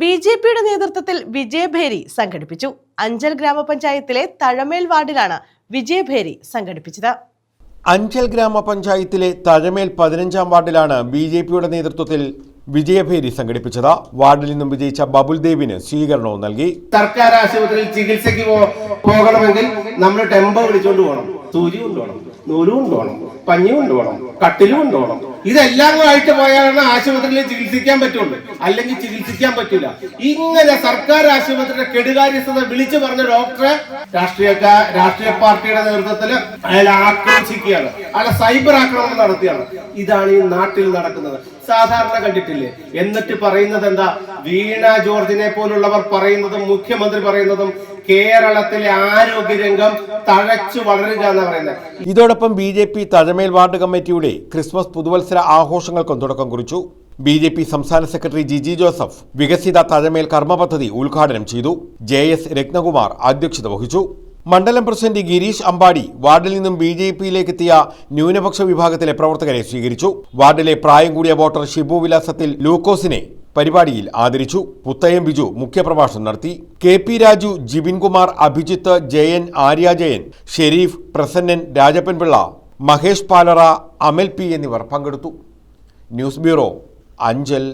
ബി.ജെ.പിയുടെ നേതൃത്വത്തിൽ വിജയഭേരി സംഘടിപ്പിച്ചു. അഞ്ചൽ ഗ്രാമപഞ്ചായത്തിലെ തഴമേൽ വാർഡിലാണ് വിജയഭേരി സംഘടിപ്പിച്ചത്. അഞ്ചൽ ഗ്രാമപഞ്ചായത്തിലെ തഴമേൽ 15-ാം വാർഡിലാണ് ബി.ജെ.പിയുടെ നേതൃത്വത്തിൽ വിജയഭേരി സംഘടിപ്പിച്ചത്. വാർഡിൽ നിന്നും വിജയിച്ച ബബുൽ ദേവിന് സ്വീകരണവും നൽകി. സർക്കാർ ആശുപത്രിയിൽ ചികിത്സയ്ക്ക് പോകണമെങ്കിൽ നമ്മൾ ടെമ്പോ വിളിച്ചുകൊണ്ട് പോകണം, സൂചി കൊണ്ടുപോകണം, നൂല് കൊണ്ടുപോകണം, പഞ്ഞി കൊണ്ടുപോകണം, കട്ടില് കൊണ്ടുപോകണം. ഇതെല്ലാം ആയിട്ട് പോയാലാണ് ആശുപത്രിയിൽ ചികിത്സിക്കാൻ പറ്റുള്ളൂ, അല്ലെങ്കിൽ ചികിത്സിക്കാൻ പറ്റില്ല. ഇങ്ങനെ സർക്കാർ ആശുപത്രിയുടെ കെടുകാര്യസ്ഥത വിളിച്ചു പറഞ്ഞ ഡോക്ടറെ രാഷ്ട്രീയ പാർട്ടിയുടെ നേതൃത്വത്തിൽ അയാൾ ആക്രമിക്കുകയാണ്, അയാളെ സൈബർ ആക്രമണം നടത്തിയാണ്. ഇതാണ് ഈ നാട്ടിൽ നടക്കുന്നത്. സാധാരണ കണ്ടിട്ടില്ലേ? എന്നിട്ട് പറയുന്നത് എന്താ? വീണ ജോർജിനെ പോലുള്ളവർ പറയുന്നതും മുഖ്യമന്ത്രി പറയുന്നതും കേരളത്തിലെ ആരോഗ്യരംഗം തഴച്ചു വളരുക എന്ന് പറയുന്നത്. ഇതോടൊപ്പം ബി.ജെ.പി തഴമേൽ വാർഡ് കമ്മിറ്റിയുടെ ക്രിസ്മസ് പുതുവത്സര ആഘോഷങ്ങൾക്കും തുടക്കം കുറിച്ചു. ബി.ജെ.പി സംസ്ഥാന സെക്രട്ടറി ജിജി ജോസഫ് വികസിത തഴമേൽ കർമ്മ പദ്ധതി ഉദ്ഘാടനം ചെയ്തു. ജെ.എസ്. രത്നകുമാർ അധ്യക്ഷത വഹിച്ചു. മണ്ഡലം പ്രസിഡന്റ് ഗിരീഷ് അമ്പാടി വാർഡിൽ നിന്നും ബി.ജെ.പിയിലേക്ക് എത്തിയ ന്യൂനപക്ഷ വിഭാഗത്തിലെ പ്രവർത്തകരെ സ്വീകരിച്ചു. വാർഡിലെ പ്രായം കൂടിയ വോട്ടർ ഷിബു വിലാസത്തിൽ ലൂക്കോസിനെ പരിപാടിയിൽ ആദരിച്ചു. പുത്തയം ബിജു മുഖ്യപ്രഭാഷണം നടത്തി. കെ.പി. രാജു, ജിബിൻകുമാർ, അഭിജിത്ത്, ജയൻ, ആര്യ ജയൻ, ഷെരീഫ്, പ്രസന്നൻ, രാജപ്പൻപിള്ള, മഹേഷ് പാലറ, അമൽ പി എന്നിവർ പങ്കെടുത്തു. News bureau, Anchal.